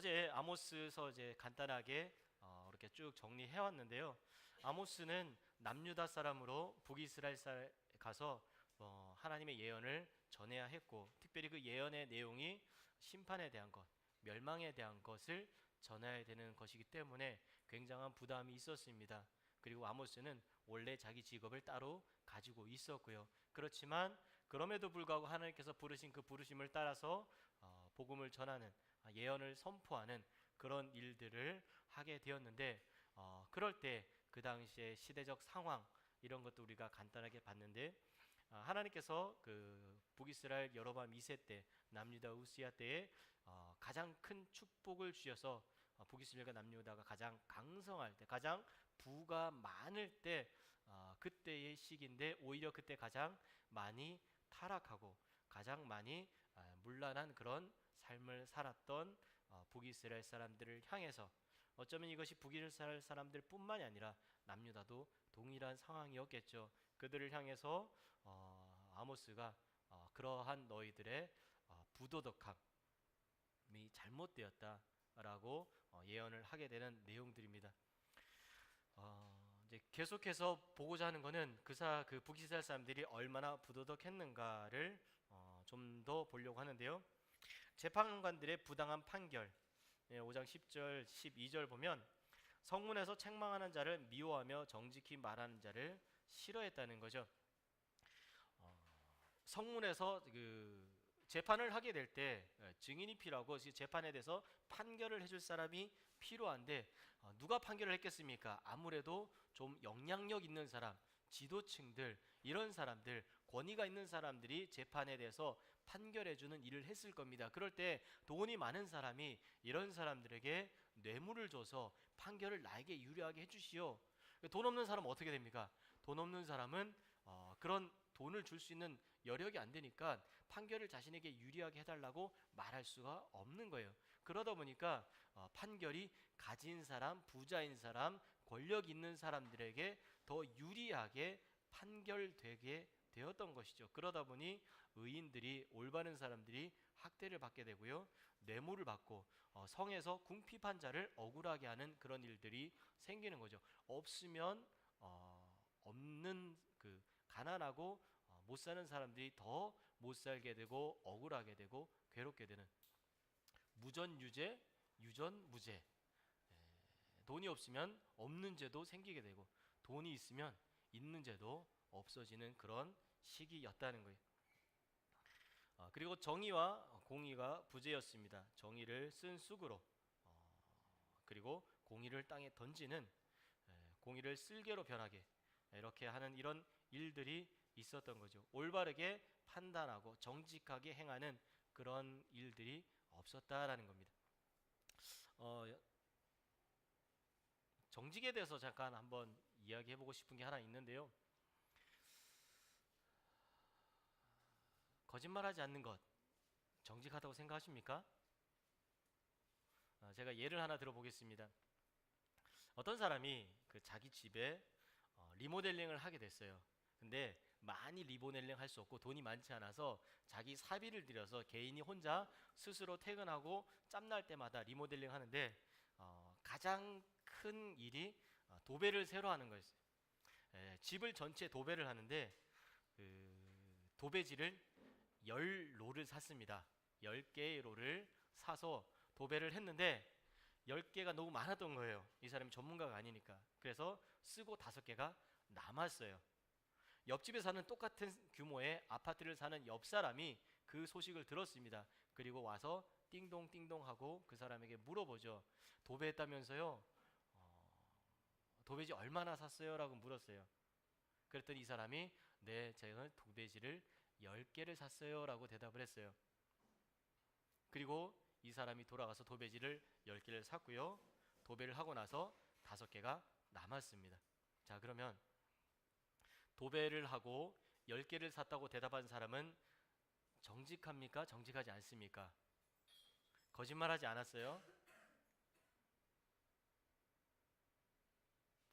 어제 아모스서 이제 간단하게 이렇게 쭉 정리해 왔는데요. 아모스는 남유다 사람으로 북이스라엘 가서 하나님의 예언을 전해야 했고, 특별히 그 예언의 내용이 심판에 대한 것, 멸망에 대한 것을 전해야 되는 것이기 때문에 굉장한 부담이 있었습니다. 그리고 아모스는 원래 자기 직업을 따로 가지고 있었고요. 그렇지만 그럼에도 불구하고 하나님께서 부르신 그 부르심을 따라서 복음을 전하는, 예언을 선포하는 그런 일들을 하게 되었는데, 그럴 때 그 당시의 시대적 상황, 이런 것도 우리가 간단하게 봤는데, 하나님께서 그 북이스라엘 여로보암 2세 때, 남유다 우시야 때에 가장 큰 축복을 주셔서 북이스라엘과 남유다가 가장 강성할 때, 가장 부가 많을 때, 그때의 시기인데 오히려 그때 가장 많이 타락하고 가장 많이 문란한 그런 삶을 살았던 북이스라엘 사람들을 향해서, 어쩌면 이것이 북이스라엘 사람들뿐만이 아니라 남유다도 동일한 상황이었겠죠. 그들을 향해서 아모스가 그러한 너희들의 부도덕함이 잘못되었다라고 예언을 하게 되는 내용들입니다. 이제 계속해서 보고자 하는 것은 그 북이스라엘 사람들이 얼마나 부도덕했는가를 좀 더 보려고 하는데요. 재판관들의 부당한 판결, 5장 10절 12절 보면, 성문에서 책망하는 자를 미워하며 정직히 말하는 자를 싫어했다는 거죠. 성문에서 그 재판을 하게 될 때 증인이 필요하고 재판에 대해서 판결을 해줄 사람이 필요한데, 누가 판결을 했겠습니까? 아무래도 좀 영향력 있는 사람, 지도층들, 이런 사람들, 권위가 있는 사람들이 재판에 대해서 판결해주는 일을 했을 겁니다. 그럴 때 돈이 많은 사람이 이런 사람들에게 뇌물을 줘서 판결을 나에게 유리하게 해주시오. 돈 없는 사람은 어떻게 됩니까? 돈 없는 사람은 그런 돈을 줄 수 있는 여력이 안 되니까 판결을 자신에게 유리하게 해달라고 말할 수가 없는 거예요. 그러다 보니까 판결이 가진 사람, 부자인 사람, 권력 있는 사람들에게 더 유리하게 판결되게 되었던 것이죠. 그러다 보니 의인들이, 올바른 사람들이 학대를 받게 되고요, 뇌물을 받고 성에서 궁핍한 자를 억울하게 하는 그런 일들이 생기는 거죠. 없으면 없는 그 가난하고 못 사는 사람들이 더 못 살게 되고 억울하게 되고 괴롭게 되는, 무전유죄, 유전무죄. 돈이 없으면 없는 죄도 생기게 되고, 돈이 있으면 있는 죄도 없어지는 그런 시기였다는 거예요. 그리고 정의와 공의가 부재였습니다. 정의를 쓴 쑥으로, 그리고 공의를 땅에 던지는, 공의를 쓸개로 변하게 이렇게 하는 이런 일들이 있었던 거죠. 올바르게 판단하고 정직하게 행하는 그런 일들이 없었다라는 겁니다. 정직에 대해서 잠깐 한번 이야기해보고 싶은 게 하나 있는데요. 거짓말하지 않는 것, 정직하다고 생각하십니까? 제가 예를 하나 들어보겠습니다. 어떤 사람이 그 자기 집에 리모델링을 하게 됐어요. 근데 많이 리모델링 할 수 없고 돈이 많지 않아서 자기 사비를 들여서 개인이 혼자 스스로 퇴근하고 짬날 때마다 리모델링 하는데, 가장 큰 일이 도배를 새로 하는 거였어요. 집을 전체 도배를 하는데 그 도배지를 10롤을 샀습니다. 10개의 롤을 사서 도배를 했는데 10개가 너무 많았던 거예요. 이 사람이 전문가가 아니니까. 그래서 쓰고 5개가 남았어요. 옆집에 사는 똑같은 규모의 아파트를 사는 옆 사람이 그 소식을 들었습니다. 그리고 와서 띵동띵동 하고 그 사람에게 물어보죠. 도배했다면서요? 도배지 얼마나 샀어요? 라고 물었어요. 그랬더니 이 사람이, 네, 제가 도배지를 10개를 샀어요 라고 대답을 했어요. 그리고 이 사람이 돌아가서 도배지를 10개를 샀고요, 도배를 하고 나서 5개가 남았습니다. 자, 그러면 도배를 하고 10개를 샀다고 대답한 사람은 정직합니까? 정직하지 않습니까? 거짓말하지 않았어요?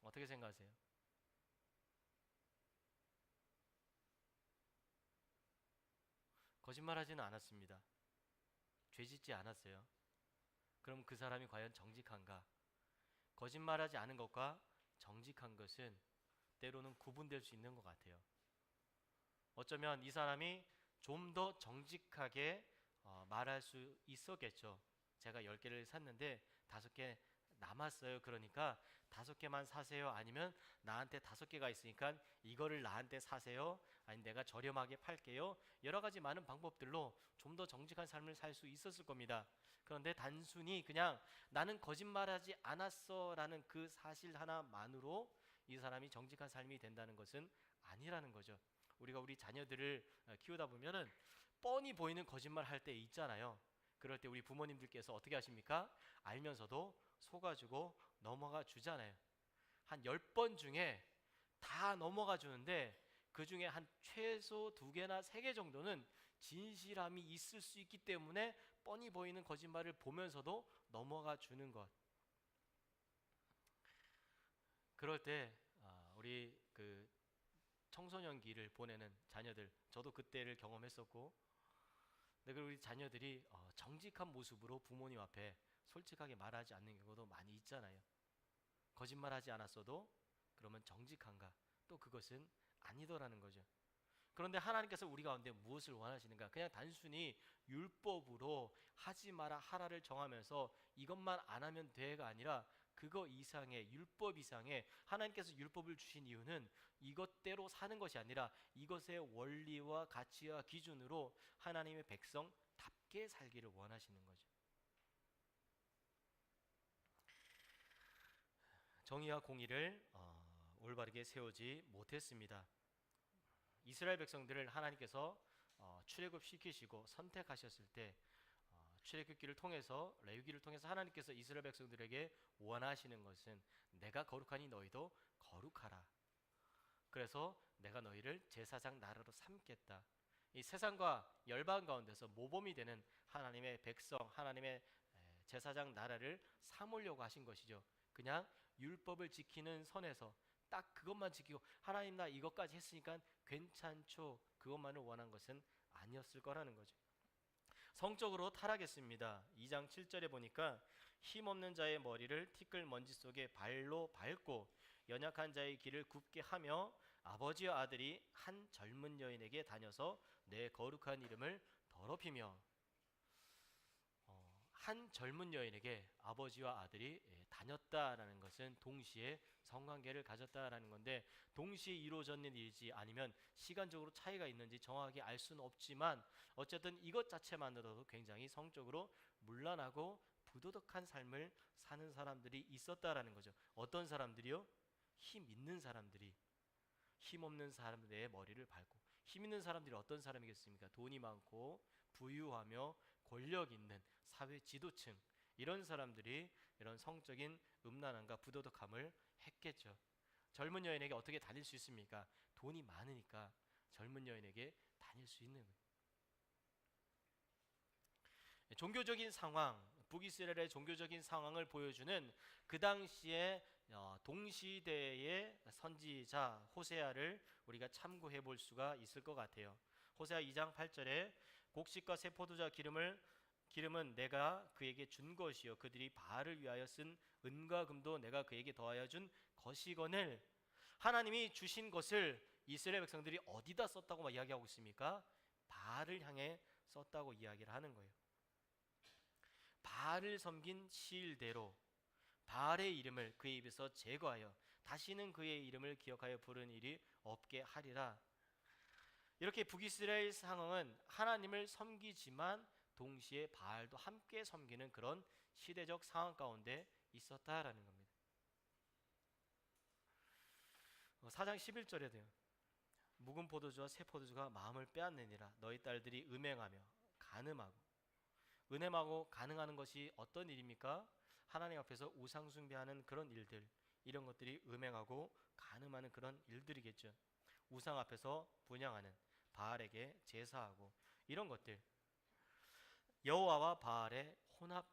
어떻게 생각하세요? 거짓말하지는 않았습니다. 죄짓지 않았어요. 그럼 그 사람이 과연 정직한가? 거짓말하지 않은 것과 정직한 것은 때로는 구분될 수 있는 것 같아요. 어쩌면 이 사람이 좀 더 정직하게 말할 수 있었겠죠. 제가 10개를 샀는데 5개 남았어요. 그러니까 5개만 사세요. 아니면 나한테 5개가 있으니까 이거를 나한테 사세요. 아니 내가 저렴하게 팔게요. 여러 가지 많은 방법들로 좀 더 정직한 삶을 살 수 있었을 겁니다. 그런데 단순히 그냥 나는 거짓말하지 않았어라는 그 사실 하나만으로 이 사람이 정직한 삶이 된다는 것은 아니라는 거죠. 우리가 우리 자녀들을 키우다 보면은 뻔히 보이는 거짓말 할 때 있잖아요. 그럴 때 우리 부모님들께서 어떻게 하십니까? 알면서도 속아주고 넘어가 주잖아요. 한 10번 중에 다 넘어가 주는데 그 중에 한 최소 2개나 3개 정도는 진실함이 있을 수 있기 때문에 뻔히 보이는 거짓말을 보면서도 넘어가 주는 것. 그럴 때 우리 그 청소년기를 보내는 자녀들, 저도 그때를 경험했었고, 그리고 우리 자녀들이 정직한 모습으로 부모님 앞에 솔직하게 말하지 않는 경우도 많이 있잖아요. 거짓말하지 않았어도 그러면 정직한가? 또 그것은 아니더라는 거죠. 그런데 하나님께서 우리 가운데 무엇을 원하시는가? 그냥 단순히 율법으로 하지 마라 하라를 정하면서 이것만 안 하면 돼가 아니라 그거 이상의 율법 이상의 하나님께서 율법을 주신 이유는 이것대로 사는 것이 아니라 이것의 원리와 가치와 기준으로 하나님의 백성답게 살기를 원하시는 거죠. 정의와 공의를 올바르게 세우지 못했습니다. 이스라엘 백성들을 하나님께서 출애굽시키시고 선택하셨을 때 출애굽기를 통해서 레위기를 통해서 하나님께서 이스라엘 백성들에게 원하시는 것은 내가 거룩하니 너희도 거룩하라. 그래서 내가 너희를 제사장 나라로 삼겠다. 이 세상과 열방 가운데서 모범이 되는 하나님의 백성, 하나님의 제사장 나라를 삼으려고 하신 것이죠. 그냥 율법을 지키는 선에서 딱 그것만 지키고 하나님 나 이것까지 했으니까 괜찮죠. 그것만을 원한 것은 아니었을 거라는 거죠. 성적으로 타락했습니다. 2장 7절에 보니까 힘없는 자의 머리를 티끌 먼지 속에 발로 밟고 연약한 자의 길을 굽게 하며 아버지와 아들이 한 젊은 여인에게 다녀서 내 거룩한 이름을 더럽히며 한 젊은 여인에게 아버지와 아들이 다녔다라는 것은 동시에 성관계를 가졌다라는 건데 동시에 이루어졌는 일인지 아니면 시간적으로 차이가 있는지 정확하게 알 수는 없지만 어쨌든 이것 자체만으로도 굉장히 성적으로 문란하고 부도덕한 삶을 사는 사람들이 있었다라는 거죠. 어떤 사람들이요? 힘 있는 사람들이 힘 없는 사람들의 머리를 밟고 힘 있는 사람들이 어떤 사람이겠습니까? 돈이 많고 부유하며 권력 있는 사회 지도층 이런 사람들이 이런 성적인 음란함과 부도덕함을 했겠죠. 젊은 여인에게 어떻게 다닐 수 있습니까? 돈이 많으니까 젊은 여인에게 다닐 수 있는 거예요. 종교적인 상황, 북이스라엘의 종교적인 상황을 보여주는 그 당시에 동시대의 선지자 호세아를 우리가 참고해 볼 수가 있을 것 같아요. 호세아 2장 8절에 곡식과 새 포도주 기름은 내가 그에게 준 것이요 그들이 바알을 위하여 쓴 은과 금도 내가 그에게 더하여 준 것이거늘. 하나님이 주신 것을 이스라엘 백성들이 어디다 썼다고 이야기하고 있습니까? 바알을 향해 썼다고 이야기를 하는 거예요. 바알을 섬긴 시일대로 바알의 이름을 그의 입에서 제거하여 다시는 그의 이름을 기억하여 부르는 일이 없게 하리라. 이렇게 북이스라엘 상황은 하나님을 섬기지만 동시에 바알도 함께 섬기는 그런 시대적 상황 가운데 있었다라는 겁니다. 4장 11절에 돼요. 묵은 포도주와 새 포도주가 마음을 빼앗느니라. 너희 딸들이 음행하며 간음하고 은혜하고 가능하는 것이 어떤 일입니까? 하나님 앞에서 우상 숭배하는 그런 일들, 이런 것들이 음행하고 간음하는 그런 일들이겠죠. 우상 앞에서 분향하는 바알에게 제사하고 이런 것들, 여호와와 바알의 혼합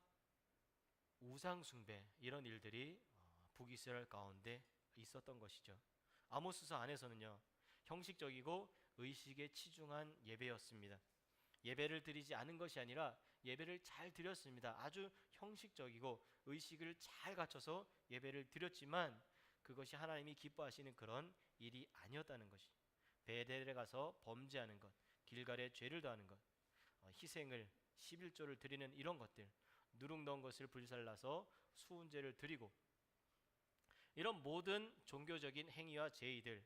우상 숭배 이런 일들이 북이스라엘 가운데 있었던 것이죠. 아모스서 안에서는요 형식적이고 의식에 치중한 예배였습니다. 예배를 드리지 않은 것이 아니라 예배를 잘 드렸습니다. 아주 형식적이고 의식을 잘 갖춰서 예배를 드렸지만 그것이 하나님이 기뻐하시는 그런 일이 아니었다는 것이, 베델에 가서 범죄하는 것, 길갈에 죄를 더하는 것, 희생을 11조를 드리는 이런 것들, 누룩 넣은 것을 불살라서 수은제를 드리고, 이런 모든 종교적인 행위와 제의들,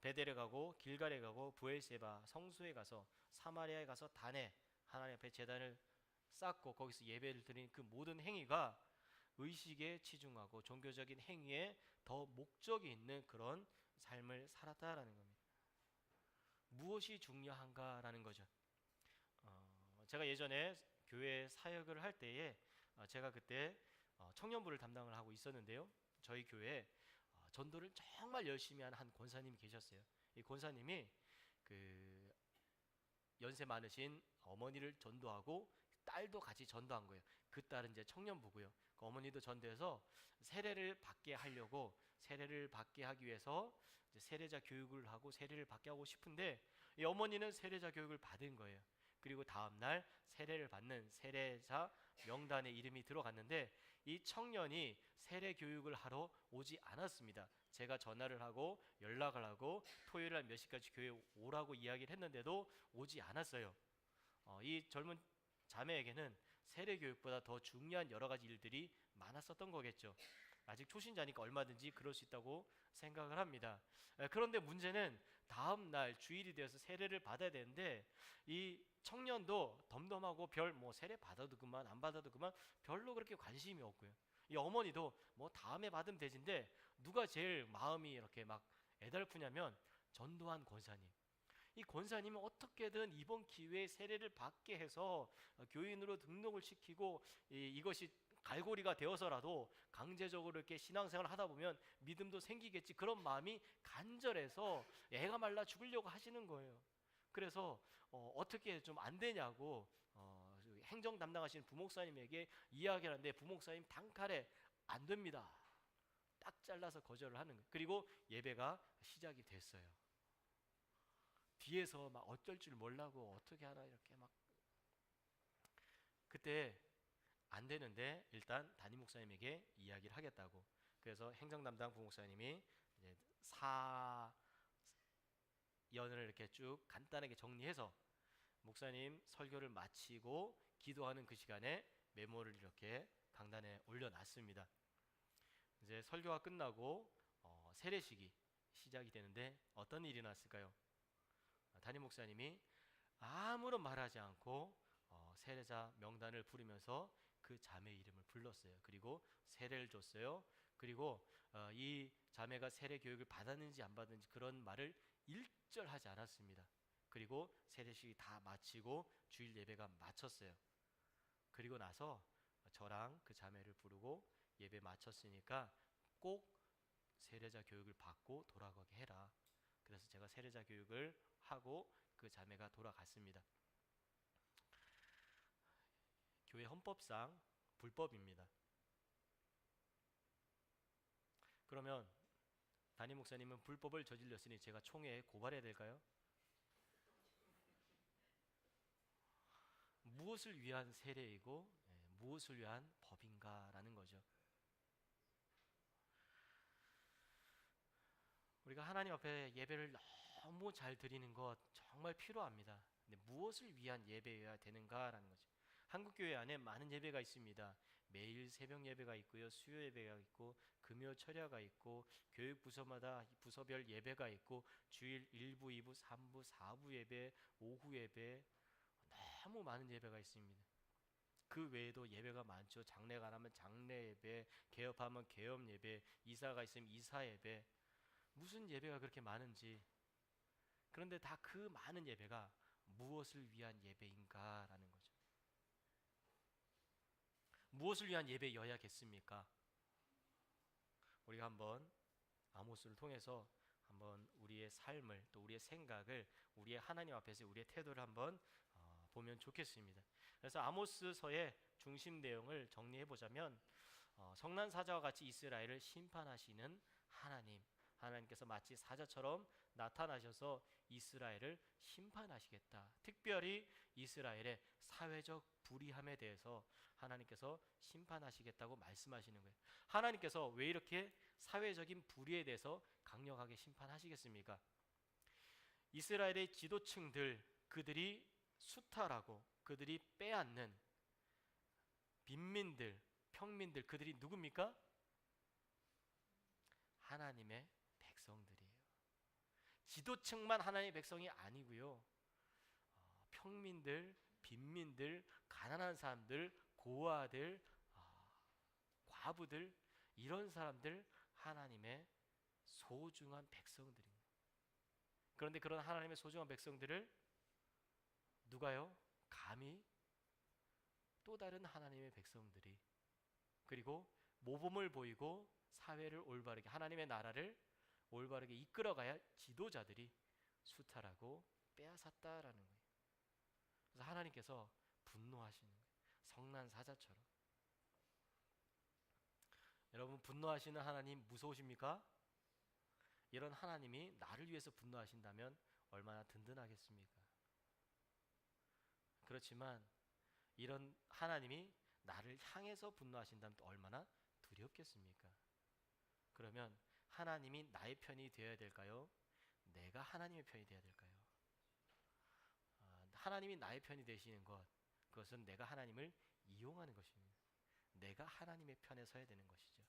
베델에 가고 길갈에 가고 부엘세바 성소에 가서 사마리아에 가서 단에 하나님 앞에 제단을 쌓고 거기서 예배를 드리는 그 모든 행위가 의식에 치중하고 종교적인 행위에 더 목적이 있는 그런 삶을 살았다라는 겁니다. 무엇이 중요한가라는 거죠. 제가 예전에 교회 사역을 할 때에 제가 그때 청년부를 담당을 하고 있었는데요. 저희 교회에 전도를 정말 열심히 하는 한 권사님이 계셨어요. 이 권사님이 그 연세 많으신 어머니를 전도하고 딸도 같이 전도한 거예요. 그 딸은 이제 청년부고요. 그 어머니도 전도해서 세례를 받게 하려고, 세례를 받게 하기 위해서 이제 세례자 교육을 하고 세례를 받게 하고 싶은데, 이 어머니는 세례자 교육을 받은 거예요. 그리고 다음 날 세례를 받는 세례자 명단에 이름이 들어갔는데 이 청년이 세례 교육을 하러 오지 않았습니다. 제가 전화를 하고 연락을 하고 토요일 날 몇 시까지 교회 오라고 이야기를 했는데도 오지 않았어요. 이 젊은 자매에게는 세례 교육보다 더 중요한 여러 가지 일들이 많았었던 거겠죠. 아직 초신자니까 얼마든지 그럴 수 있다고 생각을 합니다. 그런데 문제는 다음 날 주일이 되어서 세례를 받아야 되는데 이 청년도 덤덤하고 별 뭐 세례 받아도 그만 안 받아도 그만 별로 그렇게 관심이 없고요. 이 어머니도 뭐 다음에 받으면 되진데 누가 제일 마음이 이렇게 막 애달프냐면 전도한 권사님. 이 권사님은 어떻게든 이번 기회에 세례를 받게 해서 교인으로 등록을 시키고 이것이 갈고리가 되어서라도 강제적으로 이렇게 신앙생활을 하다 보면 믿음도 생기겠지, 그런 마음이 간절해서 애가 말라 죽으려고 하시는 거예요. 그래서 어떻게 좀 안 되냐고 행정 담당하시는 부목사님에게 이야기를 하는데 부목사님 단칼에 안 됩니다. 딱 잘라서 거절을 하는 거예요. 그리고 예배가 시작이 됐어요. 뒤에서 막 어쩔 줄 몰라고 어떻게 하나 이렇게 막, 그때 안 되는데 일단 담임 목사님에게 이야기를 하겠다고. 그래서 행정 담당 부목사님이 이제 사연을 이렇게 쭉 간단하게 정리해서 목사님 설교를 마치고 기도하는 그 시간에 메모를 이렇게 강단에 올려놨습니다. 이제 설교가 끝나고 세례식이 시작이 되는데 어떤 일이 났을까요? 담임 목사님이 아무런 말하지 않고 세례자 명단을 부르면서 그 자매 이름을 불렀어요. 그리고 세례를 줬어요. 그리고 이 자매가 세례 교육을 받았는지 안 받았는지 그런 말을 일절하지 않았습니다. 그리고 세례식이 다 마치고 주일 예배가 마쳤어요. 그리고 나서 저랑 그 자매를 부르고 예배 마쳤으니까 꼭 세례자 교육을 받고 돌아가게 해라. 그래서 제가 세례자 교육을 하고 그 자매가 돌아갔습니다. 교회 헌법상 불법입니다. 그러면 담임 목사님은 불법을 저질렀으니 제가 총회에 고발해야 될까요? 무엇을 위한 세례이고 무엇을 위한 법인가라는 거죠. 우리가 하나님 앞에 예배를 너무 잘 드리는 것 정말 필요합니다. 근데 무엇을 위한 예배여야 되는가라는 거죠. 한국교회 안에 많은 예배가 있습니다. 매일 새벽 예배가 있고요, 수요 예배가 있고, 금요 철야가 있고, 교육 부서마다 부서별 예배가 있고, 주일 1부, 2부, 3부, 4부 예배, 오후 예배, 너무 많은 예배가 있습니다. 그 외에도 예배가 많죠. 장례가 나면 장례 예배, 개업하면 개업 예배, 이사가 있으면 이사 예배, 무슨 예배가 그렇게 많은지. 그런데 다 그 많은 예배가 무엇을 위한 예배인가라는 거죠. 무엇을 위한 예배여야겠습니까? 우리가 한번 아모스를 통해서 한번 우리의 삶을, 또 우리의 생각을, 우리의 하나님 앞에서 우리의 태도를 한번 보면 좋겠습니다. 그래서 아모스서의 중심 내용을 정리해 보자면 성난 사자와 같이 이스라엘을 심판하시는 하나님께서 마치 사자처럼 나타나셔서 이스라엘을 심판하시겠다. 특별히 이스라엘의 사회적 불의함에 대해서 하나님께서 심판하시겠다고 말씀하시는 거예요. 하나님께서 왜 이렇게 사회적인 불의에 대해서 강력하게 심판하시겠습니까? 이스라엘의 지도층들, 그들이 수탈하고 그들이 빼앗는 빈민들, 평민들, 그들이 누굽니까? 하나님의 백성들이에요. 지도층만 하나님의 백성이 아니고요. 평민들, 빈민들, 가난한 사람들, 고아들, 과부들, 이런 사람들 하나님의 소중한 백성들입니다. 그런데 그런 하나님의 소중한 백성들을 누가요? 감히 또 다른 하나님의 백성들이, 그리고 모범을 보이고 사회를 올바르게, 하나님의 나라를 올바르게 이끌어가야 지도자들이 수탈하고 빼앗았다라는 거예요. 그래서 하나님께서 분노하시는 거예요. 성난 사자처럼. 여러분, 분노하시는 하나님 무서우십니까? 이런 하나님이 나를 위해서 분노하신다면 얼마나 든든하겠습니까? 그렇지만 이런 하나님이 나를 향해서 분노하신다면 또 얼마나 두렵겠습니까? 그러면 하나님이 나의 편이 되어야 될까요? 내가 하나님의 편이 되어야 될까요? 하나님이 나의 편이 되시는 것, 그것은 내가 하나님을 이용하는 것입니다. 내가 하나님의 편에 서야 되는 것이죠.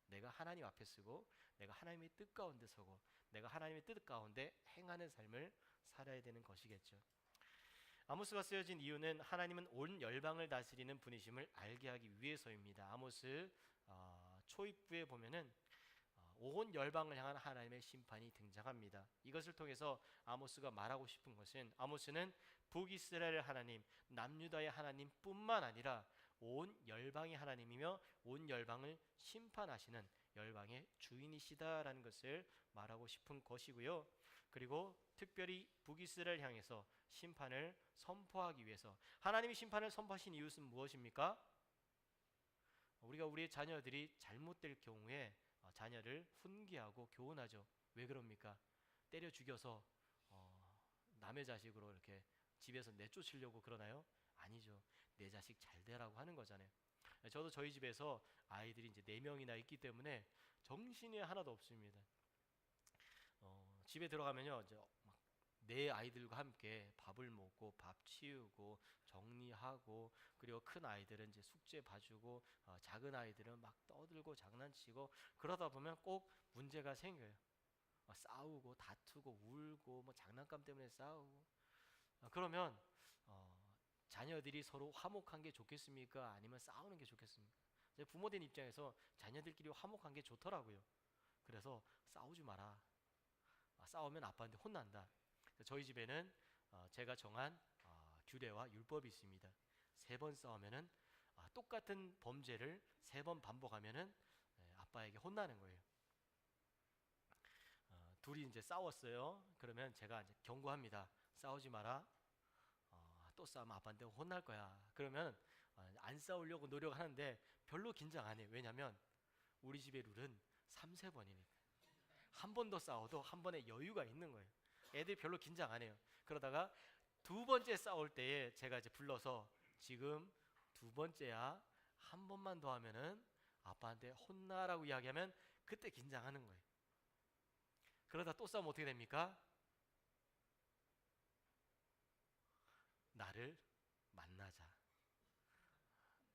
내가 하나님 앞에 서고, 내가 하나님의 뜻 가운데 서고, 내가 하나님의 뜻 가운데 행하는 삶을 살아야 되는 것이겠죠. 아모스가 쓰여진 이유는 하나님은 온 열방을 다스리는 분이심을 알게 하기 위해서입니다. 아모스 초입부에 보면은 온 열방을 향한 하나님의 심판이 등장합니다. 이것을 통해서 아모스가 말하고 싶은 것은, 아모스는 북이스라엘 하나님, 남유다의 하나님뿐만 아니라 온 열방의 하나님이며 온 열방을 심판하시는 열방의 주인이시다라는 것을 말하고 싶은 것이고요. 그리고 특별히 북이스라엘 향해서 심판을 선포하기 위해서, 하나님이 심판을 선포하신 이유는 무엇입니까? 우리가 우리의 자녀들이 잘못될 경우에 자녀를 훈계하고 교훈하죠. 왜 그럽니까? 때려 죽여서 남의 자식으로 이렇게 집에서 내쫓으려고 그러나요? 아니죠. 내 자식 잘 되라고 하는 거잖아요. 저도 저희 집에서 아이들이 이제 4명이나 있기 때문에 정신이 하나도 없습니다. 집에 들어가면요, 이제 막 내 아이들과 함께 밥을 먹고 밥 치우고 정리하고, 그리고 큰 아이들은 이제 숙제 봐주고, 작은 아이들은 막 떠들고 장난치고, 그러다 보면 꼭 문제가 생겨요. 싸우고 다투고 울고, 뭐 장난감 때문에 싸우고. 그러면 자녀들이 서로 화목한 게 좋겠습니까? 아니면 싸우는 게 좋겠습니까? 부모된 입장에서 자녀들끼리 화목한 게 좋더라고요. 그래서 싸우지 마라. 싸우면 아빠한테 혼난다. 저희 집에는 제가 정한 규례와 율법이 있습니다. 3번 싸우면은 똑같은 범죄를 3번 반복하면은 아빠에게 혼나는 거예요. 둘이 이제 싸웠어요. 그러면 제가 이제 경고합니다. 싸우지 마라. 또 싸우면 아빠한테 혼날 거야. 그러면 안 싸우려고 노력하는데 별로 긴장 안 해요. 왜냐면 우리 집의 룰은 3세번이니까. 한 번 더 싸워도 한 번에 여유가 있는 거예요. 애들이 별로 긴장 안 해요. 그러다가 2번째 싸울 때에 제가 이제 불러서, 지금 2번째야. 한 번만 더 하면은 아빠한테 혼나라고 이야기하면 그때 긴장하는 거예요. 그러다 또 싸우면 어떻게 됩니까? 나를 만나자.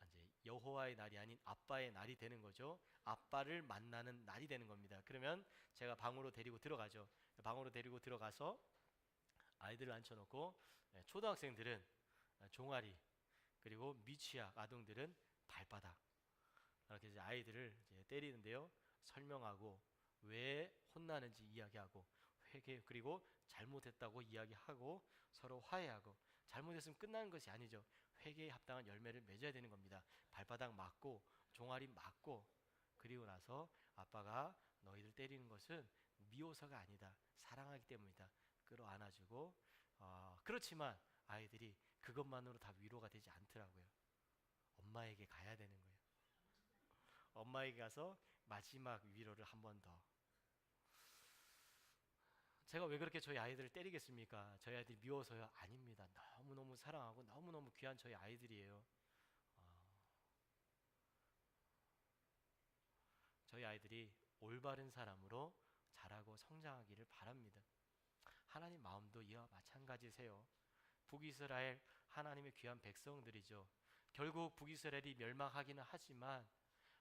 이제 여호와의 날이 아닌 아빠의 날이 되는 거죠. 아빠를 만나는 날이 되는 겁니다. 그러면 제가 방으로 데리고 들어가죠. 방으로 데리고 들어가서 아이들을 앉혀놓고, 초등학생들은 종아리, 그리고 미취학 아동들은 발바닥, 이렇게 이제 아이들을 이제 때리는데요. 설명하고 왜 혼나는지 이야기하고, 회개, 그리고 잘못했다고 이야기하고 서로 화해하고. 잘못했으면 끝나는 것이 아니죠. 회개에 합당한 열매를 맺어야 되는 겁니다. 발바닥 맞고 종아리 맞고, 그리고 나서 아빠가 너희들 때리는 것은 미워서가 아니다, 사랑하기 때문이다, 끌어안아주고. 그렇지만 아이들이 그것만으로 다 위로가 되지 않더라고요. 엄마에게 가야 되는 거예요. 엄마에게 가서 마지막 위로를 한 번 더. 제가 왜 그렇게 저희 아이들을 때리겠습니까? 저희 아이들이 미워서요? 아닙니다. 너무너무 사랑하고 너무너무 귀한 저희 아이들이에요. 아이들이 올바른 사람으로 자라고 성장하기를 바랍니다. 하나님 마음도 이와 마찬가지세요. 북이스라엘 하나님의 귀한 백성들이죠. 결국 북이스라엘이 멸망하기는 하지만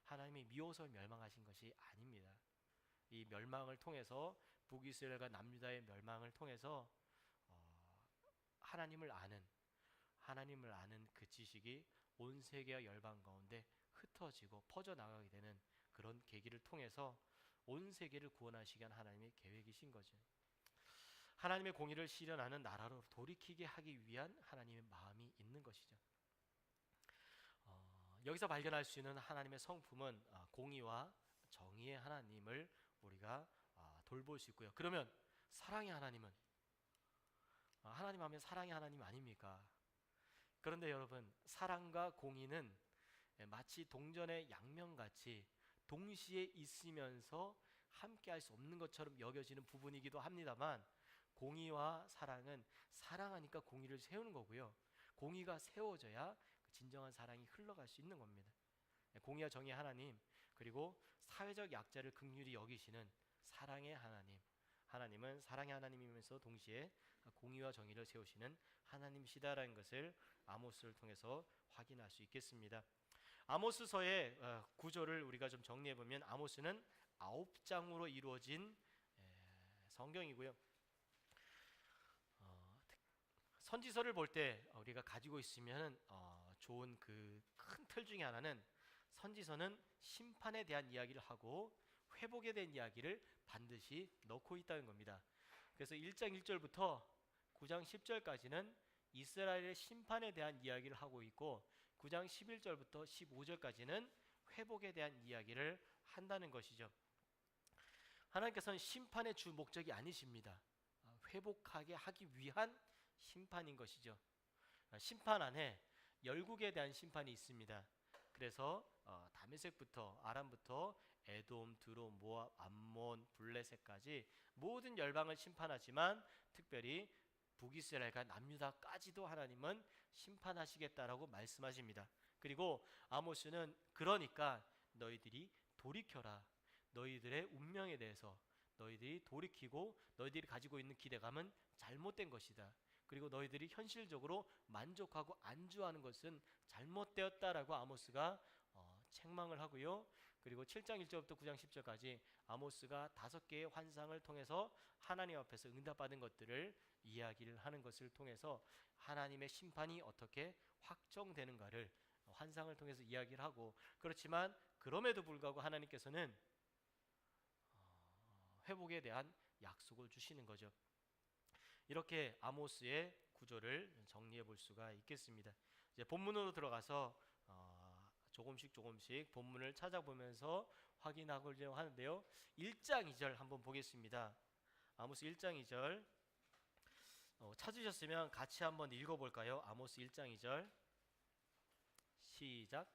하나님이 미워서 멸망하신 것이 아닙니다. 이 멸망을 통해서 북이스라엘과 남유다의 멸망을 통해서 하나님을 아는 그 지식이 온 세계와 열방 가운데 흩어지고 퍼져나가게 되는 그런 계기를 통해서 온 세계를 구원하시기 위한 하나님의 계획이신 거죠. 하나님의 공의를 실현하는 나라로 돌이키게 하기 위한 하나님의 마음이 있는 것이죠. 여기서 발견할 수 있는 하나님의 성품은 공의와 정의의 하나님을 우리가 돌볼 수 있고요. 그러면 사랑의 하나님은 하나님 하면 사랑의 하나님 아닙니까? 그런데 여러분, 사랑과 공의는 마치 동전의 양면같이 동시에 있으면서 함께 할 수 없는 것처럼 여겨지는 부분이기도 합니다만, 공의와 사랑은 사랑하니까 공의를 세우는 거고요. 공의가 세워져야 진정한 사랑이 흘러갈 수 있는 겁니다. 공의와 정의의 하나님, 그리고 사회적 약자를 긍휼히 여기시는 사랑의 하나님, 하나님은 사랑의 하나님이면서 동시에 공의와 정의를 세우시는 하나님이시다라는 것을 아모스를 통해서 확인할 수 있겠습니다. 아모스서의 구조를 우리가 좀 정리해 보면, 아모스는 9장으로 이루어진 성경이고요. 선지서를 볼 때 우리가 가지고 있으면 좋은 그 큰 틀 중에 하나는, 선지서는 심판에 대한 이야기를 하고 회복에 대한 이야기를 반드시 넣고 있다는 겁니다. 그래서 1장 1절부터 9장 10절까지는 이스라엘의 심판에 대한 이야기를 하고 있고, 9장 11절부터 15절까지는 회복에 대한 이야기를 한다는 것이죠. 하나님께서는 심판의 주 목적이 아니십니다. 회복하게 하기 위한 심판인 것이죠. 심판 안에 열국에 대한 심판이 있습니다. 그래서 다메섹부터 아람부터 에돔, 드롬, 모압, 암몬, 블레셋까지 모든 열방을 심판하지만 특별히 북이스라엘과 남유다까지도 하나님은 심판하시겠다라고 말씀하십니다. 그리고 아모스는 그러니까 너희들이 돌이켜라. 너희들의 운명에 대해서 너희들이 돌이키고 너희들이 가지고 있는 기대감은 잘못된 것이다. 그리고 너희들이 현실적으로 만족하고 안주하는 것은 잘못되었다라고 아모스가 책망을 하고요. 그리고 7장 1절부터 9장 10절까지 아모스가 5개의 환상을 통해서 하나님 앞에서 응답받은 것들을 이야기를 하는 것을 통해서 하나님의 심판이 어떻게 확정되는가를 환상을 통해서 이야기를 하고, 그렇지만 그럼에도 불구하고 하나님께서는 회복에 대한 약속을 주시는 거죠. 이렇게 아모스의 구조를 정리해 볼 수가 있겠습니다. 이제 본문으로 들어가서 조금씩 본문을 찾아보면서 확인하고자 하는데요. 1장 2절 한번 보겠습니다. 아모스 1장 2절 찾으셨으면 같이 한번 읽어볼까요? 아모스 1장 2절 시작.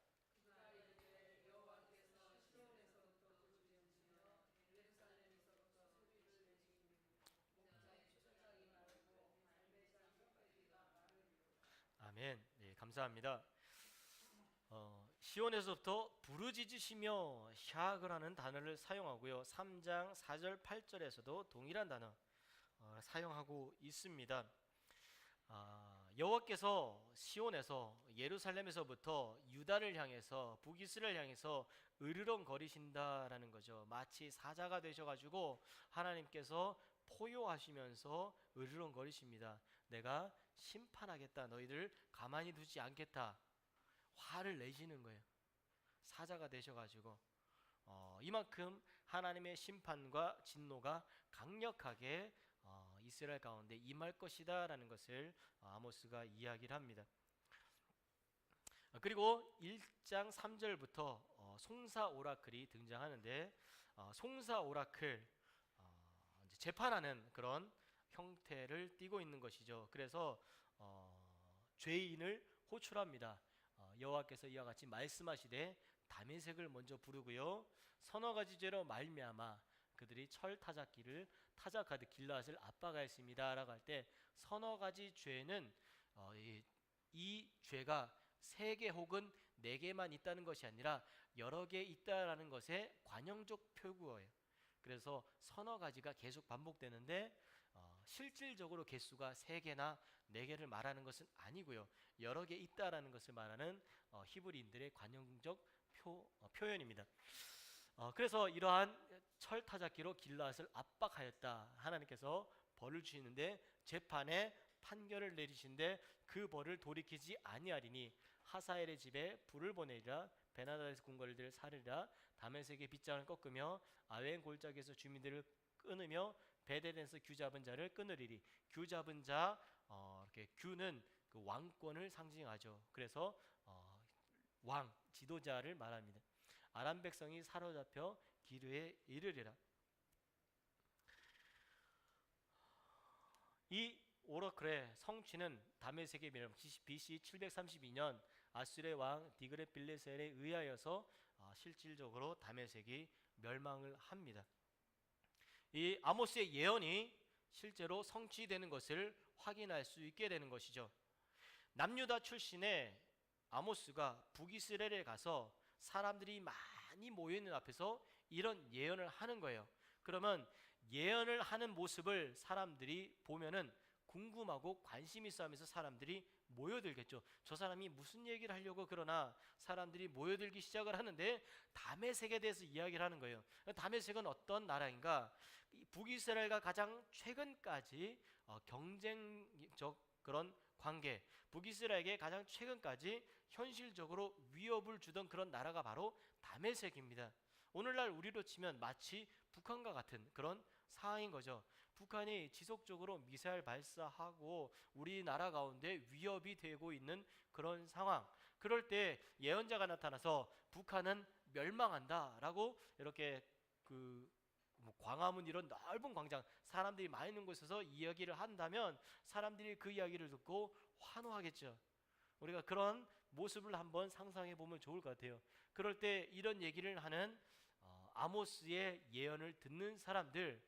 아멘. 네, 감사합니다. 시온에서부터 부르짖으시며 샤그라는 단어를 사용하고요. 3장 4절 8절에서도 동일한 단어 사용하고 있습니다. 여호와께서 시온에서 예루살렘에서부터 유다를 향해서 북이스라엘 향해서 으르렁거리신다라는 거죠. 마치 사자가 되셔가지고 하나님께서 포효하시면서 으르렁거리십니다. 내가 심판하겠다. 너희들 가만히 두지 않겠다. 화를 내시는 거예요. 사자가 되셔가지고 이만큼 하나님의 심판과 진노가 강력하게 이스라엘 가운데 임할 것이다 라는 것을 아모스가 이야기를 합니다. 그리고 1장 3절부터 송사 오라클이 등장하는데, 송사 오라클 재판하는 그런 형태를 띠고 있는 것이죠. 그래서 죄인을 호출합니다. 여호와께서 이와 같이 말씀하시되 다메섹을 먼저 부르고요, 서너 가지 죄로 말미암아 그들이 철 타작기를 타작하듯 길르앗을 압박하였습니다 라고 할 때, 서너 가지 죄는 이 죄가 3개 혹은 4개만 있다는 것이 아니라 여러 개 있다라는 것의 관용적 표구어예요. 그래서 서너 가지가 계속 반복되는데 실질적으로 개수가 3개나 4개를 말하는 것은 아니고요. 여러 개 있다라는 것을 말하는 히브리인들의 관용적 표현입니다. 그래서 이러한 철타작기로 길르앗을 압박하였다. 하나님께서 벌을 주시는데 재판에 판결을 내리신데 그 벌을 돌이키지 아니하리니 하사엘의 집에 불을 보내리라. 베나다에서 궁궐들을 사르리라. 다메섹의 빗장을 꺾으며 아웬 골짜기에서 주민들을 끊으며 베델에서 규 잡은 자를 끊으리리. 규 잡은 자, 이렇게 규는 그 왕권을 상징하죠. 그래서 왕, 지도자를 말합니다. 아람 백성이 사로잡혀 기르에 이르리라. 이 오라클의 성취는 다메섹의 멸망, BC 732년 아수르의 왕 디그레빌레셀에 의하여서 실질적으로 다메섹이 멸망을 합니다. 이 아모스의 예언이 실제로 성취되는 것을 확인할 수 있게 되는 것이죠. 남유다 출신의 아모스가 북이스라엘에 가서 사람들이 많이 모여있는 앞에서 이런 예언을 하는 거예요. 그러면 예언을 하는 모습을 사람들이 보면은 궁금하고 관심 있어 하면서 사람들이 모여들겠죠. 저 사람이 무슨 얘기를 하려고 그러나 사람들이 모여들기 시작을 하는데 다메섹에 대해서 이야기를 하는 거예요. 다메섹은 어떤 나라인가? 북이스라엘과 가장 최근까지 경쟁적 그런 관계, 북이스라엘에게 가장 최근까지 현실적으로 위협을 주던 그런 나라가 바로 다메섹입니다. 오늘날 우리로 치면 마치 북한과 같은 그런 상황인 거죠. 북한이 지속적으로 미사일 발사하고 우리나라 가운데 위협이 되고 있는 그런 상황. 그럴 때 예언자가 나타나서 북한은 멸망한다라고 이렇게 광화문 이런 넓은 광장, 사람들이 많이 있는 곳에서 이야기를 한다면 사람들이 그 이야기를 듣고 환호하겠죠. 우리가 그런 모습을 한번 상상해 보면 좋을 것 같아요. 그럴 때 이런 얘기를 하는 아모스의 예언을 듣는 사람들,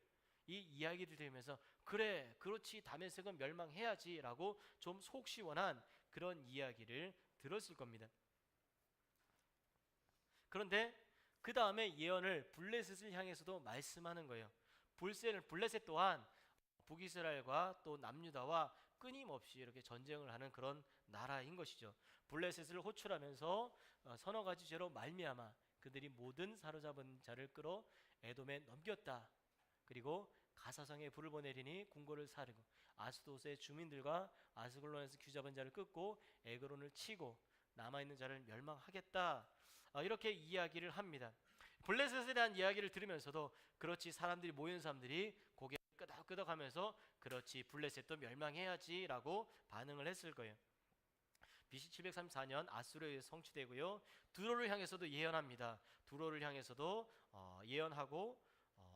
이 이야기를 들으면서 그래, 그렇지, 다메섹은 멸망해야지 라고 좀 속 시원한 그런 이야기를 들었을 겁니다. 그런데 그 다음에 예언을 블레셋을 향해서도 말씀하는 거예요. 블레셋 또한 북이스라엘과 또 남유다와 끊임없이 이렇게 전쟁을 하는 그런 나라인 것이죠. 블레셋을 호출하면서 서너 가지 죄로 말미암아 그들이 모든 사로잡은 자를 끌어 에돔에 넘겼다. 그리고 가사성에 불을 보내리니 궁궐을 사르고 아스도스의 주민들과 아스글론에서 규 잡은 자를 끊고 에그론을 치고 남아있는 자를 멸망하겠다. 이렇게 이야기를 합니다. 블레셋에 대한 이야기를 들으면서도 그렇지, 사람들이 모인 사람들이 고개를 끄덕끄덕하면서 그렇지, 블레셋도 멸망해야지 라고 반응을 했을 거예요. BC 734년 아수르에 의해서 성취되고요. 두로를 향해서도 예언합니다. 두로를 향해서도 예언하고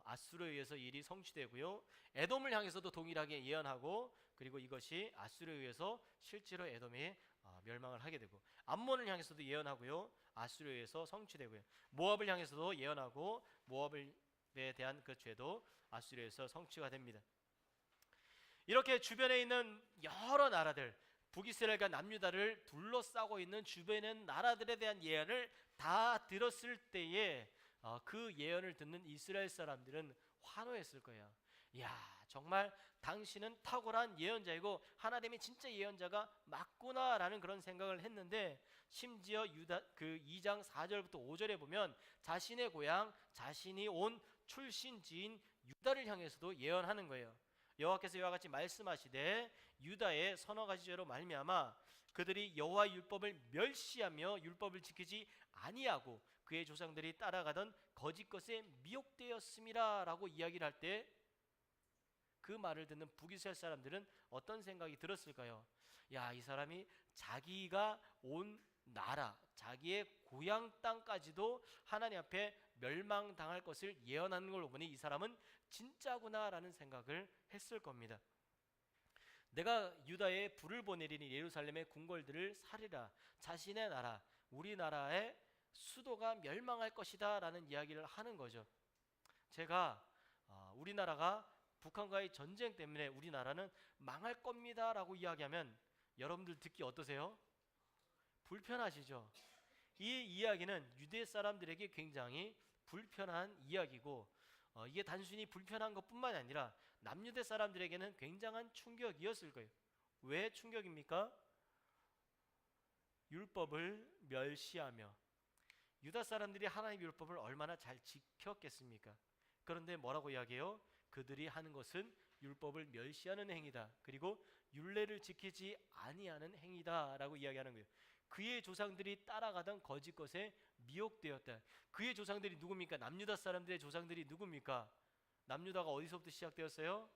아수르에 의해서 일이 성취되고요. 에돔을 향해서도 동일하게 예언하고, 그리고 이것이 아수르에 의해서 실제로 에돔이 멸망을 하게 되고, 암몬을 향해서도 예언하고요. 아수르에 의해서 성취되고요. 모압을 향해서도 예언하고 모압에 대한 그 죄도 아수르에 의해서 성취가 됩니다. 이렇게 주변에 있는 여러 나라들, 북이스라엘과 남유다를 둘러싸고 있는 주변의 나라들에 대한 예언을 다 들었을 때에 그 예언을 듣는 이스라엘 사람들은 환호했을 거예요. 야, 정말 당신은 탁월한 예언자이고 하나님이 진짜 예언자가 맞구나라는 그런 생각을 했는데, 심지어 유다 그 2장 4절부터 5절에 보면 자신의 고향, 자신이 온 출신지인 유다를 향해서도 예언하는 거예요. 여호와께서 이와 같이 말씀하시되 유다의 서너 가지 죄로 말미암아 그들이 여호와의 율법을 멸시하며 율법을 지키지 아니하고 그의 조상들이 따라가던 거짓 것에 미혹되었음이라 라고 이야기를 할 때 그 말을 듣는 북이스라엘 사람들은 어떤 생각이 들었을까요? 야, 이 사람이 자기가 온 나라, 자기의 고향 땅까지도 하나님 앞에 멸망당할 것을 예언하는 걸 보니 이 사람은 진짜구나 라는 생각을 했을 겁니다. 내가 유다에 불을 보내리니 예루살렘의 궁궐들을 사리라. 자신의 나라, 우리나라의 수도가 멸망할 것이다 라는 이야기를 하는 거죠. 제가 우리나라가 북한과의 전쟁 때문에 우리나라는 망할 겁니다 라고 이야기하면 여러분들 듣기 어떠세요? 불편하시죠? 이 이야기는 유대 사람들에게 굉장히 불편한 이야기고 이게 단순히 불편한 것뿐만 아니라 남유대 사람들에게는 굉장한 충격이었을 거예요. 왜 충격입니까? 율법을 멸시하며 유다 사람들이 하나님의 율법을 얼마나 잘 지켰겠습니까? 그런데 뭐라고 이야기해요? 그들이 하는 것은 율법을 멸시하는 행위다. 그리고 율례를 지키지 아니하는 행위다라고 이야기하는 거예요. 그의 조상들이 따라가던 거짓 것에 미혹되었다. 그의 조상들이 누굽니까? 남유다 사람들의 조상들이 누굽니까? 남유다가 어디서부터 시작되었어요?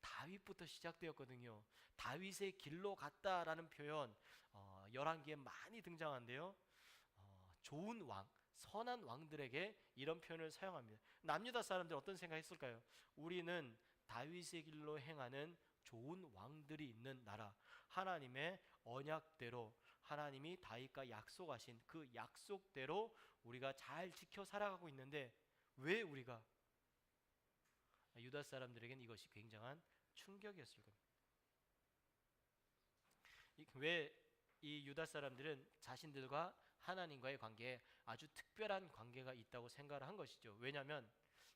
다윗부터 시작되었거든요. 다윗의 길로 갔다라는 표현 열왕기에 많이 등장한데요. 좋은 왕, 선한 왕들에게 이런 표현을 사용합니다. 남유다 사람들 어떤 생각했을까요? 우리는 다윗의 길로 행하는 좋은 왕들이 있는 나라, 하나님의 언약대로 하나님이 다윗과 약속하신 그 약속대로 우리가 잘 지켜 살아가고 있는데 왜 우리가 유다 사람들에게는 이것이 굉장한 충격이었을 겁니다. 왜 이 유다 사람들은 자신들과 하나님과의 관계에 아주 특별한 관계가 있다고 생각을 한 것이죠. 왜냐하면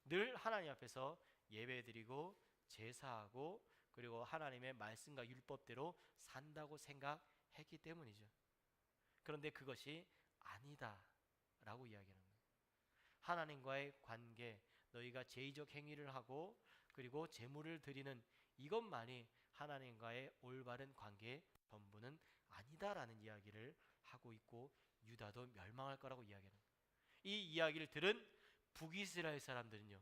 늘 하나님 앞에서 예배드리고 제사하고 그리고 하나님의 말씀과 율법대로 산다고 생각했기 때문이죠. 그런데 그것이 아니다라고 이야기하는 거예요. 하나님과의 관계, 너희가 제의적 행위를 하고 그리고 제물을 드리는 이것만이 하나님과의 올바른 관계의 전부는 아니다라는 이야기를 하고 있고 유다도 멸망할 거라고 이야기하는 거예요. 이 이야기를 들은 북이스라엘 사람들은요,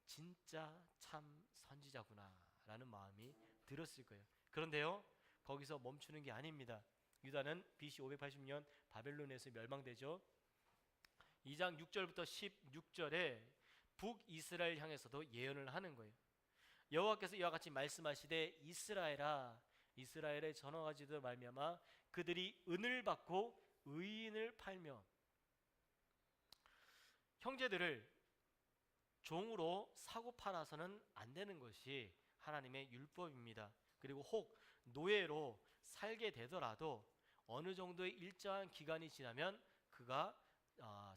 진짜 참 선지자구나라는 마음이 들었을 거예요. 그런데요, 거기서 멈추는 게 아닙니다. 유다는 BC 580년 바벨론에서 멸망되죠. 2장 6절부터 16절에 북이스라엘 향해서도 예언을 하는 거예요. 여호와께서 이와 같이 말씀하시되 이스라엘아 이스라엘의 전어가지도 말미암아 그들이 은을 받고 의인을 팔며 형제들을 종으로 사고 팔아서는 안 되는 것이 하나님의 율법입니다. 그리고 혹 노예로 살게 되더라도 어느 정도의 일정한 기간이 지나면 그가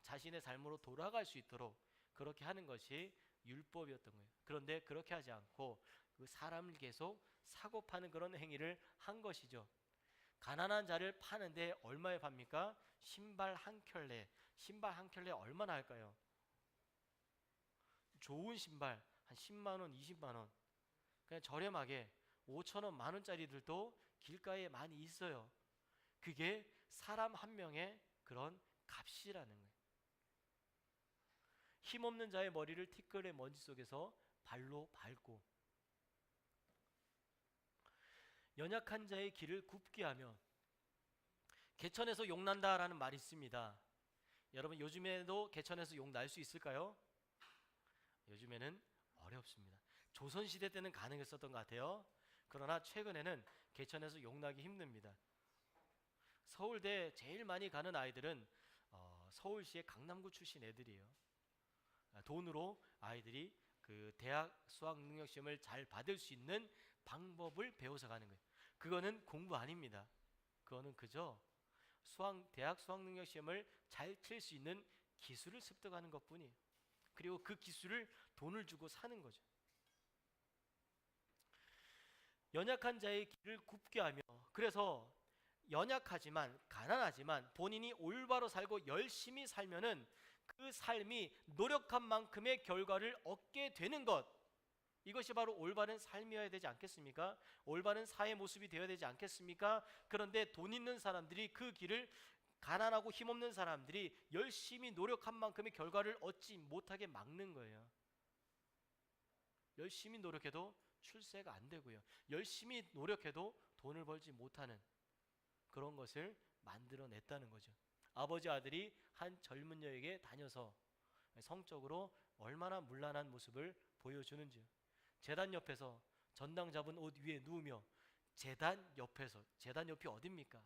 자신의 삶으로 돌아갈 수 있도록 그렇게 하는 것이 율법이었던 거예요. 그런데 그렇게 하지 않고 그 사람을 계속 사고 파는 그런 행위를 한 것이죠. 가난한 자를 파는데 얼마에 팝니까? 신발 한 켤레. 신발 한 켤레 얼마나 할까요? 좋은 신발 한 10만 원, 20만 원. 그냥 저렴하게 5천 원, 만 원짜리들도 길가에 많이 있어요. 그게 사람 한 명의 그런 값이라는 거예요. 힘없는 자의 머리를 티끌의 먼지 속에서 발로 밟고 연약한 자의 길을 굽게 하며 개천에서 욕난다라는 말이 있습니다. 여러분 요즘에도 개천에서 욕 날 수 있을까요? 요즘에는 어렵습니다. 조선시대 때는 가능했었던 것 같아요. 그러나 최근에는 개천에서 욕나기 힘듭니다. 서울대 제일 많이 가는 아이들은 서울시의 강남구 출신 애들이에요. 돈으로 아이들이 그 대학 수학 능력 시험을 잘 받을 수 있는 방법을 배워서 가는 거예요. 그거는 공부 아닙니다. 그거는 그저 대학 수학 능력 시험을 잘 칠 수 있는 기술을 습득하는 것뿐이에요. 그리고 그 기술을 돈을 주고 사는 거죠. 연약한 자의 길을 굽게 하며 그래서 연약하지만 가난하지만 본인이 올바로 살고 열심히 살면은 그 삶이 노력한 만큼의 결과를 얻게 되는 것, 이것이 바로 올바른 삶이어야 되지 않겠습니까? 올바른 사회 모습이 되어야 되지 않겠습니까? 그런데 돈 있는 사람들이 그 길을 가난하고 힘없는 사람들이 열심히 노력한 만큼의 결과를 얻지 못하게 막는 거예요. 열심히 노력해도 출세가 안 되고요. 열심히 노력해도 돈을 벌지 못하는 그런 것을 만들어냈다는 거죠. 아버지 아들이 한 젊은 여에게 다녀서 성적으로 얼마나 문란한 모습을 보여주는지요. 제단 옆에서 전당 잡은 옷 위에 누우며 제단 옆이 어딥니까?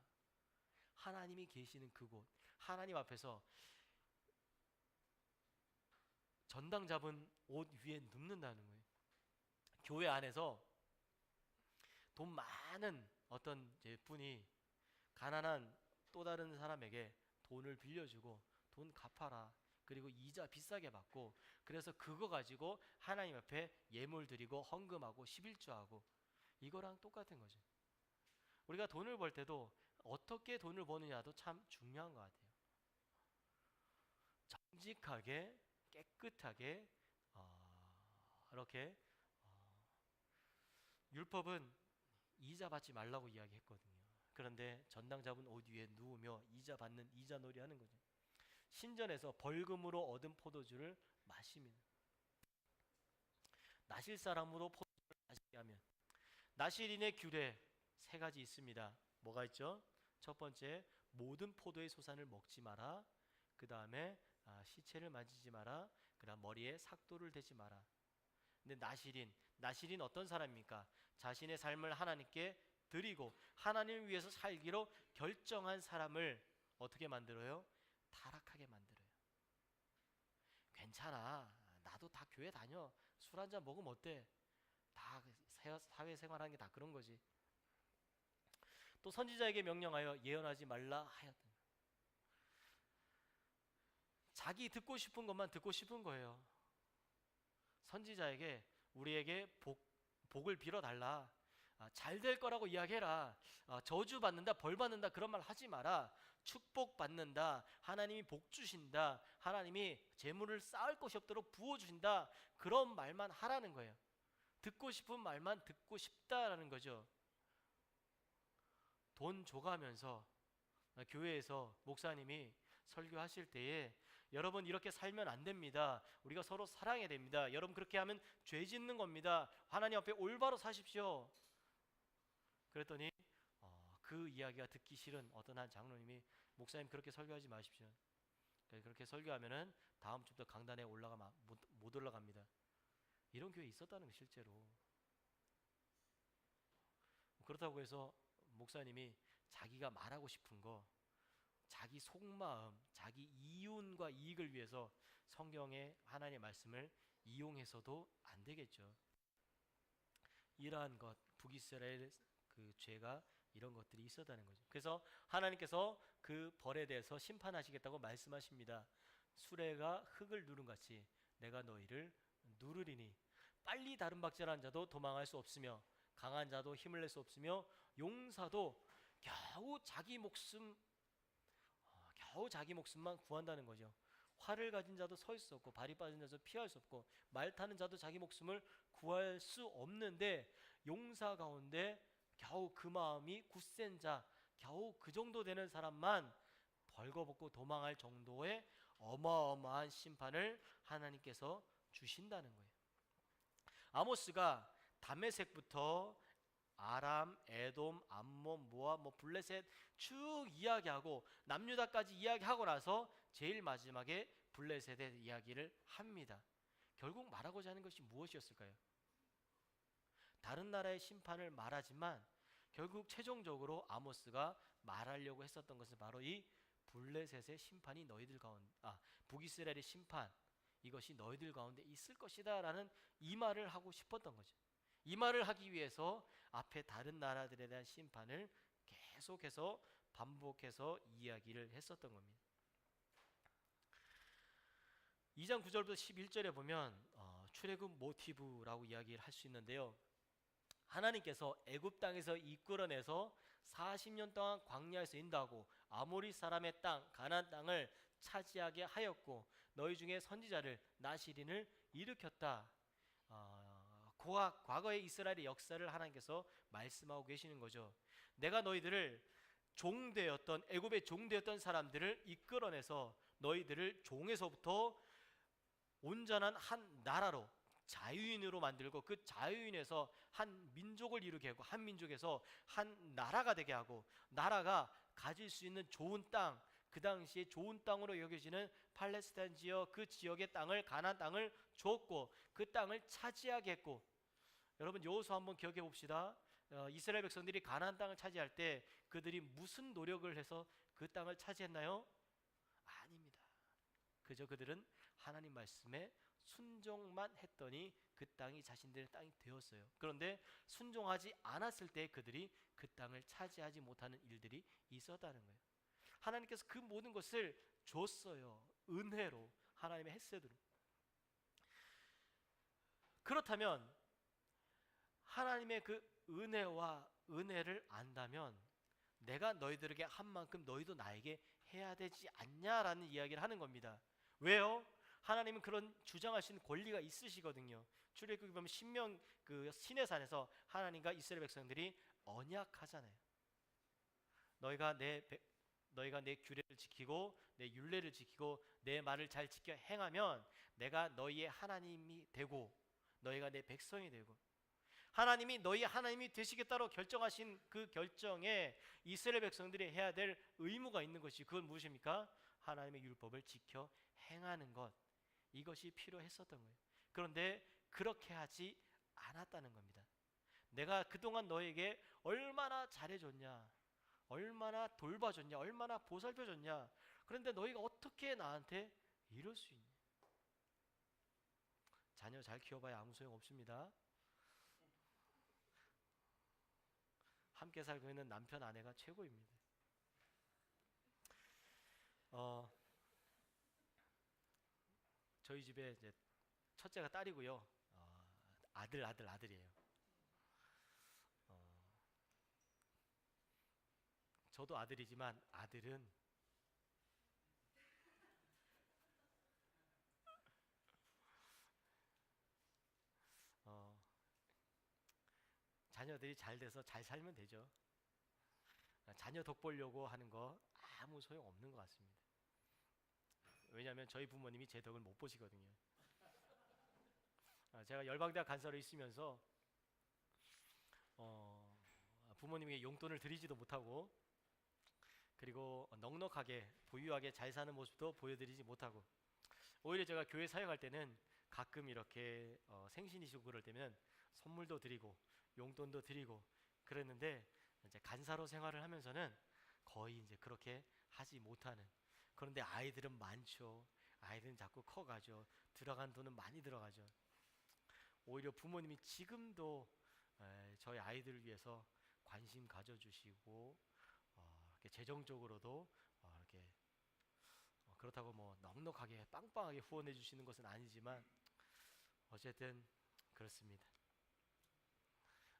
하나님이 계시는 그곳, 하나님 앞에서 전당 잡은 옷 위에 눕는다는 거예요. 교회 안에서 돈 많은 어떤 분이 가난한 또 다른 사람에게 돈을 빌려주고 돈 갚아라. 그리고 이자 비싸게 받고 그래서 그거 가지고 하나님 앞에 예물 드리고 헌금하고 11조하고 이거랑 똑같은 거죠. 우리가 돈을 벌 때도 어떻게 돈을 버느냐도 참 중요한 것 같아요. 정직하게 깨끗하게 이렇게 율법은 이자 받지 말라고 이야기했거든요. 그런데 전당잡은 옷 위에 누우며 이자 받는 이자놀이 하는 거죠. 신전에서 벌금으로 얻은 포도주를 마시면 나실 사람으로 포도주를 마시게 하면 나실인의 규례 세 가지 있습니다. 뭐가 있죠? 첫 번째, 모든 포도의 소산을 먹지 마라. 그 다음에 시체를 만지지 마라. 그 다음 머리에 삭도를 대지 마라. 근데 나실인 어떤 사람입니까? 자신의 삶을 하나님께 드리고 하나님을 위해서 살기로 결정한 사람을 어떻게 만들어요? 타락하게 만들어요. 괜찮아. 나도 다 교회 다녀. 술 한잔 먹으면 어때? 다 사회생활하는 게 다 그런 거지. 또 선지자에게 명령하여 예언하지 말라 하였다. 자기 듣고 싶은 것만 듣고 싶은 거예요. 선지자에게 우리에게 복을 빌어달라. 잘 될 거라고 이야기해라. 저주 받는다, 벌 받는다 그런 말 하지 마라. 축복 받는다. 하나님이 복 주신다. 하나님이 재물을 쌓을 것이 없도록 부어 주신다. 그런 말만 하라는 거예요. 듣고 싶은 말만 듣고 싶다라는 거죠. 돈 줘가면서 교회에서 목사님이 설교하실 때에 여러분 이렇게 살면 안 됩니다. 우리가 서로 사랑해야 됩니다. 여러분 그렇게 하면 죄 짓는 겁니다. 하나님 앞에 올바로 사십시오. 그랬더니 그 이야기가 듣기 싫은 어떤 한 장로님이 목사님 그렇게 설교하지 마십시오. 그렇게 설교하면은 다음 주부터 강단에 올라가면 못 올라갑니다. 이런 교회 있었다는 거 실제로. 그렇다고 해서 목사님이 자기가 말하고 싶은 거, 자기 속마음, 자기 이윤과 이익을 위해서 성경의 하나님의 말씀을 이용해서도 안 되겠죠. 이러한 것, 북이스라엘 그 죄가 이런 것들이 있었다는 거죠. 그래서 하나님께서 그 벌에 대해서 심판하시겠다고 말씀하십니다. 수레가 흙을 누른 같이 내가 너희를 누르리니 빨리 다름박질하는 자도 도망할 수 없으며 강한 자도 힘을 낼 수 없으며 용사도 겨우 자기 목숨만 구한다는 거죠. 활을 가진 자도 설 수 없고 발이 빠진 자도 피할 수 없고 말 타는 자도 자기 목숨을 구할 수 없는데 용사 가운데 겨우 그 마음이 굳센 자, 겨우 그 정도 되는 사람만 벌거벗고 도망할 정도의 어마어마한 심판을 하나님께서 주신다는 거예요. 아모스가 다메섹부터 아람, 에돔, 암몬, 모압, 블레셋 쭉 이야기하고 남유다까지 이야기하고 나서 제일 마지막에 블레셋의 이야기를 합니다. 결국 말하고자 하는 것이 무엇이었을까요? 다른 나라의 심판을 말하지만 결국 최종적으로 아모스가 말하려고 했었던 것은 바로 이 블레셋의 심판이 너희들 가운데 북이스라엘의 심판 이것이 너희들 가운데 있을 것이다 라는 이 말을 하고 싶었던 거죠. 이 말을 하기 위해서 앞에 다른 나라들에 대한 심판을 계속해서 반복해서 이야기를 했었던 겁니다. 2장 9절부터 11절에 보면 출애굽 모티브라고 이야기를 할 수 있는데요. 하나님께서 애굽 땅에서 이끌어내서 40년 동안 광야에서 인도하고 아모리 사람의 땅 가나안 땅을 차지하게 하였고 너희 중에 선지자를 나실인을 일으켰다. 과거의 이스라엘의 역사를 하나님께서 말씀하고 계시는 거죠. 내가 너희들을 종되었던 애굽의 종되었던 사람들을 이끌어내서 너희들을 종에서부터 온전한 한 나라로 자유인으로 만들고 그 자유인에서 한 민족을 이루게 하고 한 민족에서 한 나라가 되게 하고 나라가 가질 수 있는 좋은 땅 그 당시에 좋은 땅으로 여겨지는 팔레스타인 지역 그 지역의 땅을 가나안 땅을 줬고 그 땅을 차지하게 했고 여러분 여호수아 한번 기억해 봅시다. 이스라엘 백성들이 가나안 땅을 차지할 때 그들이 무슨 노력을 해서 그 땅을 차지했나요? 아닙니다. 그저 그들은 하나님 말씀에 순종만 했더니 그 땅이 자신들의 땅이 되었어요. 그런데 순종하지 않았을 때 그들이 그 땅을 차지하지 못하는 일들이 있었다는 거예요. 하나님께서 그 모든 것을 줬어요. 은혜로, 하나님의 헤세드로. 그렇다면 하나님의 그 은혜를 안다면 내가 너희들에게 한 만큼 너희도 나에게 해야 되지 않냐라는 이야기를 하는 겁니다. 왜요? 하나님은 그런 주장하신 권리가 있으시거든요. 출애굽기 보면 신명 그 시내산에서 하나님과 이스라엘 백성들이 언약하잖아요. 너희가 내 규례를 지키고 내 율례를 지키고 내 말을 잘 지켜 행하면 내가 너희의 하나님이 되고 너희가 내 백성이 되고, 하나님이 너희 하나님이 되시겠다고 결정하신 그 결정에 이스라엘 백성들이 해야 될 의무가 있는 것이, 그건 무엇입니까? 하나님의 율법을 지켜 행하는 것. 이것이 필요했었던 거예요. 그런데 그렇게 하지 않았다는 겁니다. 내가 그동안 너에게 얼마나 잘해줬냐, 얼마나 돌봐줬냐, 얼마나 보살펴줬냐. 그런데 너희가 어떻게 나한테 이럴 수 있냐. 자녀 잘 키워봐야 아무 소용 없습니다. 함께 살고 있는 남편 아내가 최고입니다. 저희 집에 이제 첫째가 딸이고요. 아들이에요. 저도 아들이지만 아들은 자녀들이 잘 돼서 잘 살면 되죠. 자녀 덕 보려고 하는 거 아무 소용 없는 것 같습니다. 왜냐하면 저희 부모님이 제 덕을 못 보시거든요. 제가 열방대학 간사로 있으면서 부모님에게 용돈을 드리지도 못하고, 그리고 넉넉하게 부유하게 잘 사는 모습도 보여드리지 못하고, 오히려 제가 교회 사역할 때는 가끔 이렇게 생신이시고 그럴 때면 선물도 드리고 용돈도 드리고 그랬는데, 이제 간사로 생활을 하면서는 거의 이제 그렇게 하지 못하는. 그런데 아이들은 많죠. 아이들은 자꾸 커가죠. 들어간 돈은 많이 들어가죠. 오히려 부모님이 지금도 저희 아이들을 위해서 관심 가져주시고, 이렇게 재정적으로도 이렇게 그렇다고 뭐 넉넉하게 빵빵하게 후원해 주시는 것은 아니지만 어쨌든 그렇습니다.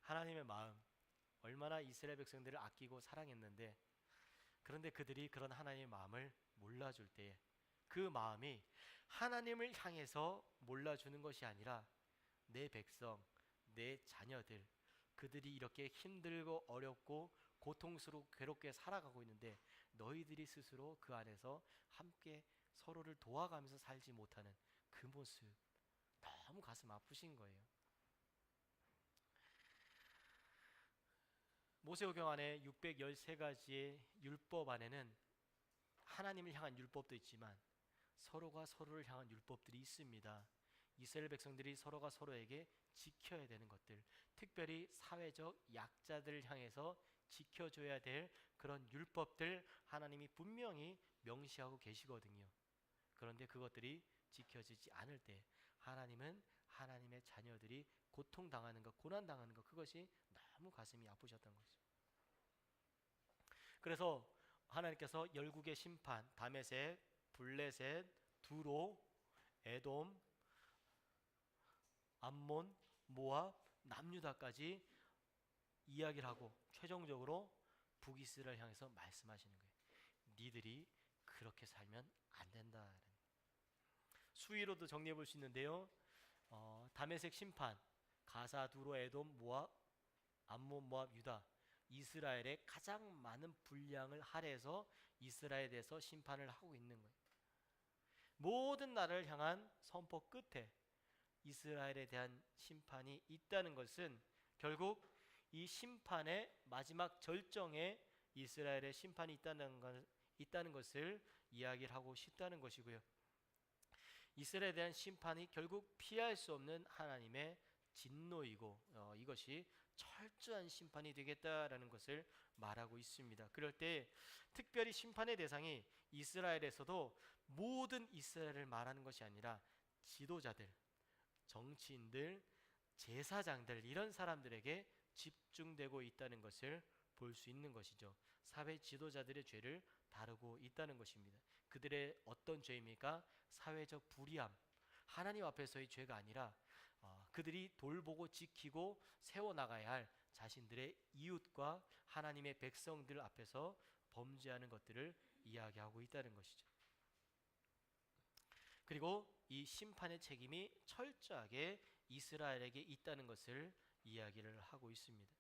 하나님의 마음, 얼마나 이스라엘 백성들을 아끼고 사랑했는데, 그런데 그들이 그런 하나님의 마음을 몰라줄 때에 그 마음이 하나님을 향해서 몰라주는 것이 아니라 내 백성, 내 자녀들, 그들이 이렇게 힘들고 어렵고 고통스럽고 괴롭게 살아가고 있는데 너희들이 스스로 그 안에서 함께 서로를 도와가면서 살지 못하는 그 모습, 너무 가슴 아프신 거예요. 모세오경 안에 613가지의 율법 안에는 하나님을 향한 율법도 있지만 서로가 서로를 향한 율법들이 있습니다. 이스라엘 백성들이 서로가 서로에게 지켜야 되는 것들, 특별히 사회적 약자들을 향해서 지켜줘야 될 그런 율법들, 하나님이 분명히 명시하고 계시거든요. 그런데 그것들이 지켜지지 않을 때 하나님은 하나님의 자녀들이 고통당하는 것, 고난당하는 것, 그것이 너무 가슴이 아프셨던 거죠. 그래서 하나님께서 열국의 심판, 다메섹, 블레셋, 두로, 에돔, 암몬, 모압, 남유다까지 이야기를 하고 최종적으로 북이스라엘 향해서 말씀하시는 거예요. 니들이 그렇게 살면 안 된다. 수위로도 정리해 볼 수 있는데요. 다메섹 심판, 가사, 두로, 에돔, 모압, 암몬, 모압, 유다, 이스라엘의 가장 많은 분량을 할애해서 이스라엘에 대해서 심판을 하고 있는 거예요. 모든 나라를 향한 선포 끝에 이스라엘에 대한 심판이 있다는 것은 결국 이 심판의 마지막 절정에 이스라엘의 심판이 있다는 것을 이야기를 하고 싶다는 것이고요. 이스라엘에 대한 심판이 결국 피할 수 없는 하나님의 진노이고 이것이 철저한 심판이 되겠다라는 것을 말하고 있습니다. 그럴 때 특별히 심판의 대상이 이스라엘에서도 모든 이스라엘을 말하는 것이 아니라 지도자들, 정치인들, 제사장들, 이런 사람들에게 집중되고 있다는 것을 볼 수 있는 것이죠. 사회 지도자들의 죄를 다루고 있다는 것입니다. 그들의 어떤 죄입니까? 사회적 불의함, 하나님 앞에서의 죄가 아니라 그들이 돌보고 지키고 세워나가야 할 자신들의 이웃과 하나님의 백성들 앞에서 범죄하는 것들을 이야기하고 있다는 것이죠. 그리고 이 심판의 책임이 철저하게 이스라엘에게 있다는 것을 이야기를 하고 있습니다.